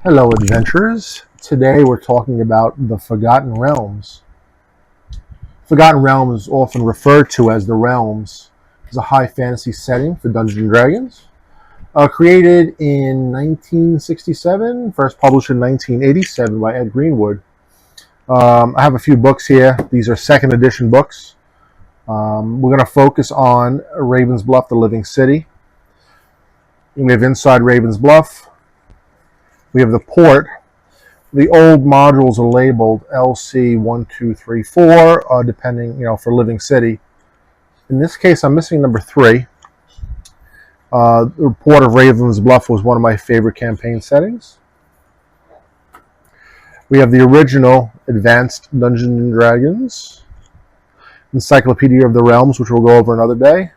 Hello, adventurers. Today we're talking about the Forgotten Realms. Forgotten Realms is often referred to as the Realms. It's a high fantasy setting for Dungeons and Dragons. Created in 1967, first published in 1987 by Ed Greenwood. I have a few books here. These are second edition books. We're going to focus on Ravens Bluff, the Living City. We have inside Ravens Bluff. We have the port. The old modules are labeled LC1234, depending, for Living City. In this case, I'm missing number 3. The port of Ravens Bluff was one of my favorite campaign settings. We have the original Advanced Dungeons and Dragons Encyclopedia of the Realms, which we'll go over another day.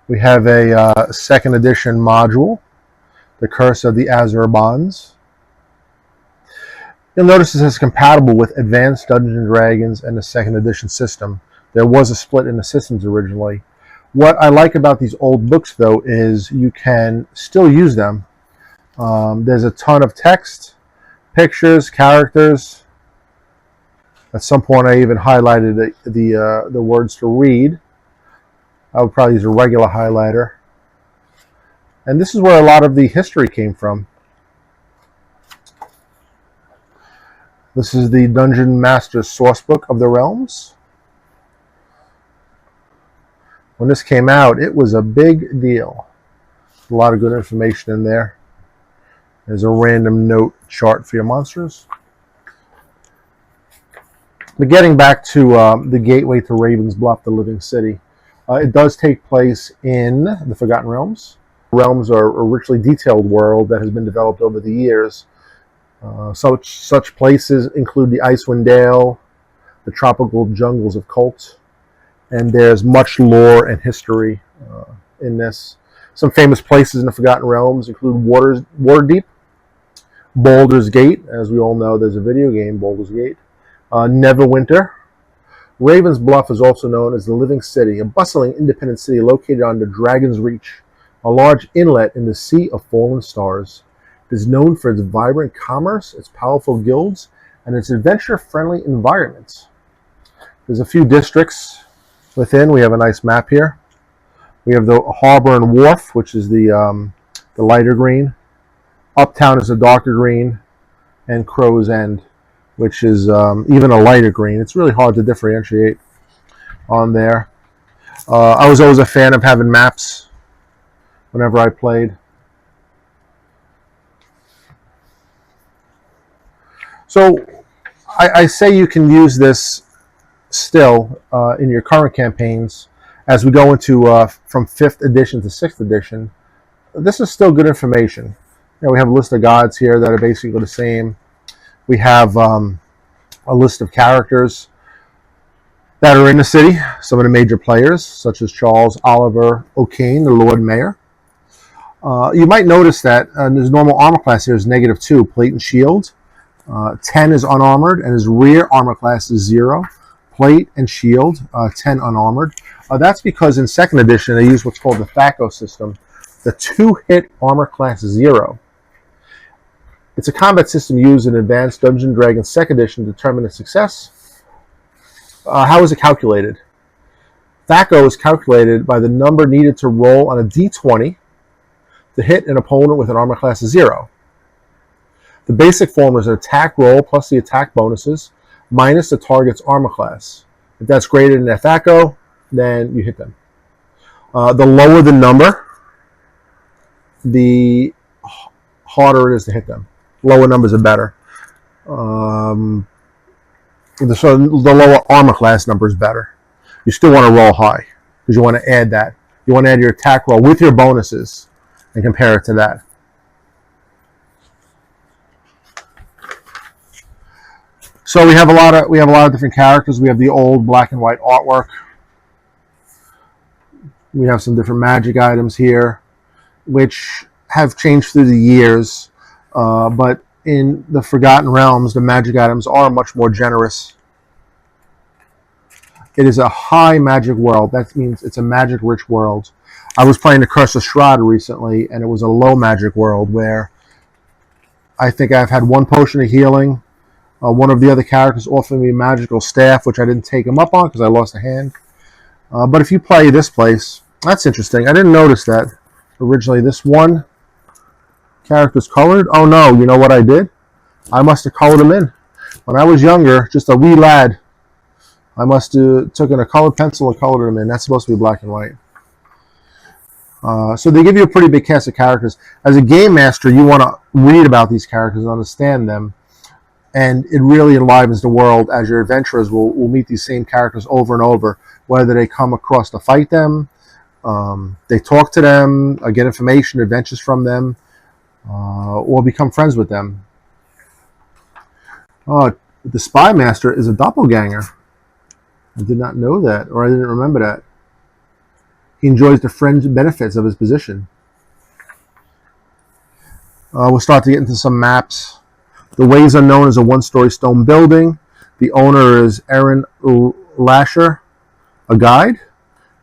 We have a second edition module, The Curse of the Azure Bonds. You'll notice this is compatible with Advanced Dungeons and Dragons and the second edition system. There was a split in the systems originally. What I like about these old books, though, is you can still use them. There's a ton of text, pictures, characters. At some point, I even highlighted the words to read. I would probably use a regular highlighter. And this is where a lot of the history came from. This is the Dungeon Master's Sourcebook of the Realms. When this came out, it was a big deal. A lot of good information in there. There's a random note chart for your monsters. But getting back to the gateway to Ravens Bluff, the Living City, it does take place in the Forgotten Realms. Realms are a richly detailed world that has been developed over the years. Such places include the Icewind Dale, the tropical jungles of Colt, and there's much lore and history in this. Some famous places in the Forgotten Realms include Waterdeep, Baldur's Gate, as we all know there's a video game, Baldur's Gate, Neverwinter. Ravens Bluff is also known as the Living City, a bustling independent city located on the Dragon's Reach, a large inlet in the Sea of Fallen Stars. It is known for its vibrant commerce, its powerful guilds, and its adventure-friendly environment. There's a few districts within. We have a nice map here. We have the Harbor and Wharf, which is the lighter green. Uptown is a darker green, and Crow's End, which is even a lighter green. It's really hard to differentiate on there. I was always a fan of having maps whenever I played. So I say you can use this still in your current campaigns as we go into from 5th edition to 6th edition. This is still good information. We have a list of gods here that are basically the same. We have a list of characters that are in the city, some of the major players, such as Charles Oliver O'Kane, the Lord Mayor. You might notice that his normal armor class here is -2, plate and shield. 10 is unarmored, and his rear armor class is 0. Plate and shield, 10 unarmored. That's because in 2nd edition, they use what's called the THACO system, the 2-hit armor class 0. It's a combat system used in Advanced Dungeons and Dragons 2nd edition to determine its success. How is it calculated? THACO is calculated by the number needed to roll on a d20 to hit an opponent with an armor class 0. The basic formula is an attack roll plus the attack bonuses minus the target's armor class. If that's greater than their THACO, then you hit them. The lower the number, the harder it is to hit them. Lower numbers are better. So the lower armor class number is better. You still want to roll high because you want to add that. You want to add your attack roll with your bonuses and compare it to that. So we have a lot of different characters. We have the old black and white artwork. We have some different magic items here, which have changed through the years. But in the Forgotten Realms, the magic items are much more generous. It is a high magic world. That means it's a magic-rich world. I was playing the Curse of Strahd recently, and it was a low magic world where I think I've had one potion of healing. One of the other characters offered me a magical staff, which I didn't take him up on because I lost a hand. But if you play this place, that's interesting. I didn't notice that originally. This one character's colored. Oh no, you know what I did? I must have colored him in. When I was younger, just a wee lad, I must have taken a colored pencil and colored him in. That's supposed to be black and white. So they give you a pretty big cast of characters. As a game master, you want to read about these characters and understand them. And it really enlivens the world as your adventurers will meet these same characters over and over, whether they come across to fight them, they talk to them, get information, adventures from them, or become friends with them. The Spy Master is a doppelganger. I did not know that, or I didn't remember that. He enjoys the fringe benefits of his position. We'll start to get into some maps. The Ways Unknown is a one-story stone building. The owner is Aaron Lasher, a guide.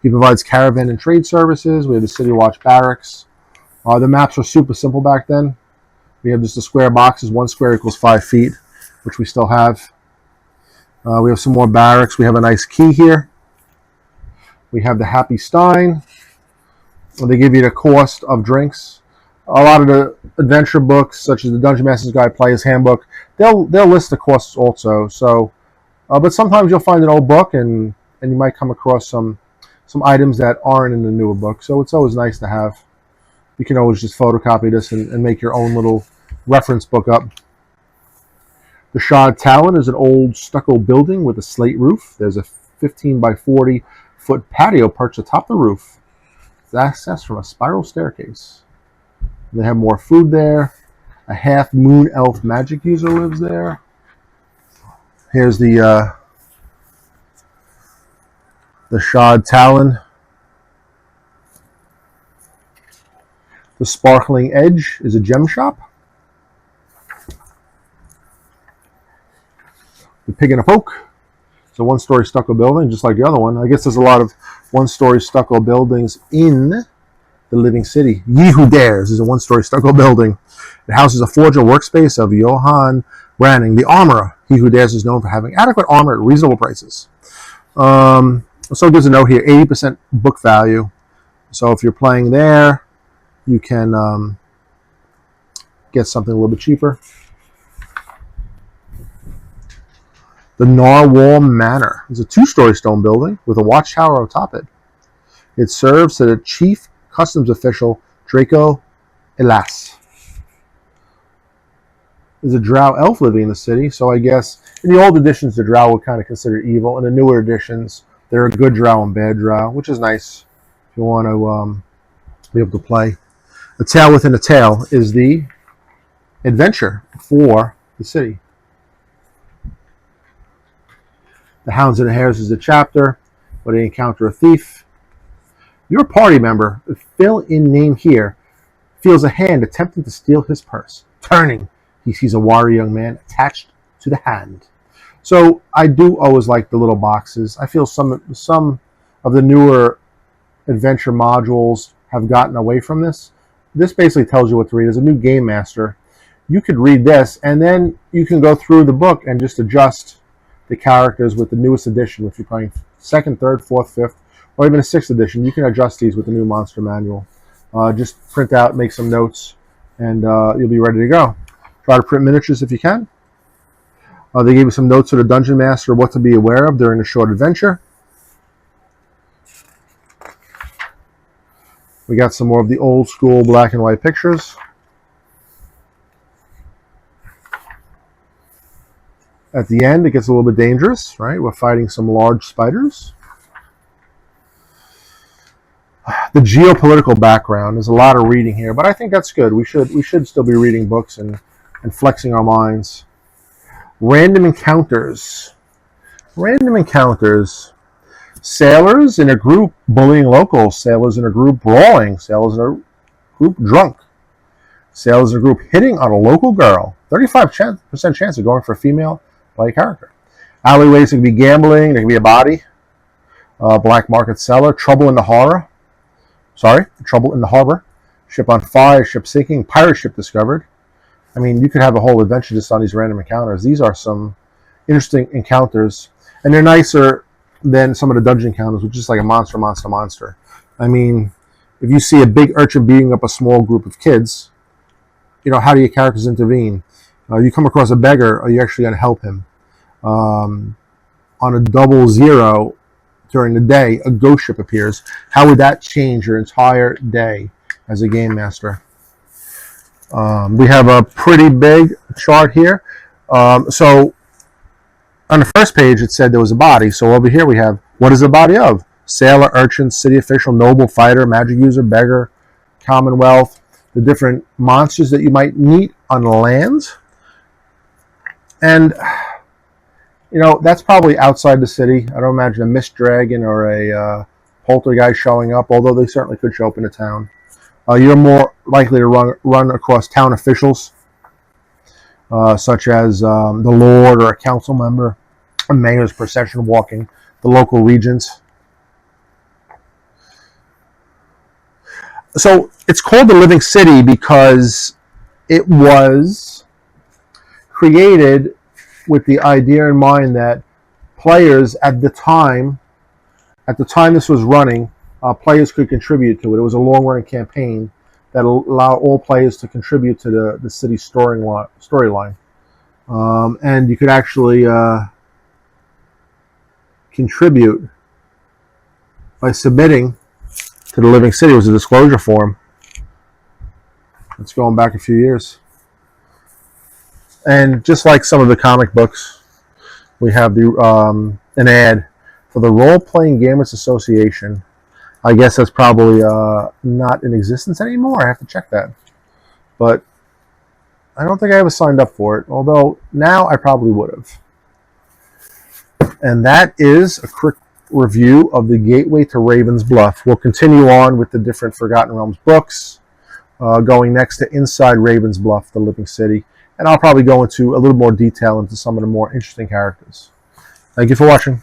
He provides caravan and trade services. We have the City Watch Barracks. The maps were super simple back then. We have just the square boxes. 1 square equals 5 feet, which we still have. We have some more barracks. We have a nice key here. We have the Happy Stein. They give you the cost of drinks. A lot of the adventure books, such as the Dungeon Master's Guide, Player's Handbook, they'll list the costs also. So, but sometimes you'll find an old book, and you might come across some items that aren't in the newer book. So it's always nice to have. You can always just photocopy this and make your own little reference book up. The Shard Talon is an old stucco building with a slate roof. There's a 15 by 40 foot patio perched atop the roof. It's accessed from a spiral staircase. They have more food there. A half moon elf magic user lives there. Here's the Shard Talon. The Sparkling Edge is a gem shop. The Pig and a Poke. It's a one-story stucco building, just like the other one. I guess there's a lot of one-story stucco buildings in the Living City. Ye Who Dares is a one-story stucco building. It houses a forge and workspace of Johann Branning, the armorer. He Who Dares is known for having adequate armor at reasonable prices. So it gives a note here, 80% book value. So if you're playing there, you can get something a little bit cheaper. The Narwhal Manor is a 2-story stone building with a watchtower atop it. It serves as the chief customs official, Draco Elas. There's a drow elf living in the city, so I guess in the old editions the drow would kind of consider evil. In the newer editions, there are good drow and bad drow, which is nice if you want to be able to play. A Tale Within a Tale is the adventure for the city. The Hounds and the Hares is a chapter where they encounter a thief. Your party member, fill-in name here, feels a hand attempting to steal his purse. Turning, he sees a warrior young man attached to the hand. So I do always like the little boxes. I feel some of the newer adventure modules have gotten away from this. This basically tells you what to read. As a new game master, you could read this, and then you can go through the book and just adjust the characters with the newest edition. If you're playing 2nd, 3rd, 4th, 5th, or even a 6th edition, you can adjust these with the new monster manual. Just print out, make some notes, and you'll be ready to go. Try to print miniatures if you can. They gave you some notes for the Dungeon Master, what to be aware of during a short adventure. We got some more of the old school black and white pictures. At the end, it gets a little bit dangerous, right? We're fighting some large spiders. The geopolitical background, there's a lot of reading here, but I think that's good. We should still be reading books and flexing our minds. Random encounters. Random encounters. Sailors in a group bullying locals. Sailors in a group brawling. Sailors in a group drunk. Sailors in a group hitting on a local girl. 35% chance of going for a female play character. Alleyways, it can be gambling. There can be a body. Black Market Cellar, Trouble in the Harbor. Ship on fire, ship sinking, pirate ship discovered. I mean, you could have a whole adventure just on these random encounters. These are some interesting encounters, and they're nicer than some of the dungeon encounters, which is just like a monster. I mean, if you see a big urchin beating up a small group of kids, how do your characters intervene? You come across a beggar, are you actually going to help him? On a 00 during the day, a ghost ship appears. How would that change your entire day as a game master? We have a pretty big chart here. So on the first page, it said there was a body. So over here we have, what is the body of? Sailor, urchin, city official, noble, fighter, magic user, beggar, commonwealth, the different monsters that you might meet on land. And, that's probably outside the city. I don't imagine a mist dragon or a poltergeist showing up, although they certainly could show up in a town. You're more likely to run across town officials, such as the Lord or a council member, a mayor's procession walking, the local regents. So it's called the Living City because it was created with the idea in mind that players at the time this was running, players could contribute to it. It was a long-running campaign that allowed all players to contribute to the city's storyline. And you could actually contribute by submitting to the Living City. It was a disclosure form. It's going back a few years. And just like some of the comic books, we have an ad for the Role Playing Gamers Association. I guess that's probably not in existence anymore. I have to check that. But I don't think I ever signed up for it, although now I probably would have. And that is a quick review of the Gateway to Ravens Bluff. We'll continue on with the different Forgotten Realms books, going next to Inside Ravens Bluff, the Living City. And I'll probably go into a little more detail into some of the more interesting characters. Thank you for watching.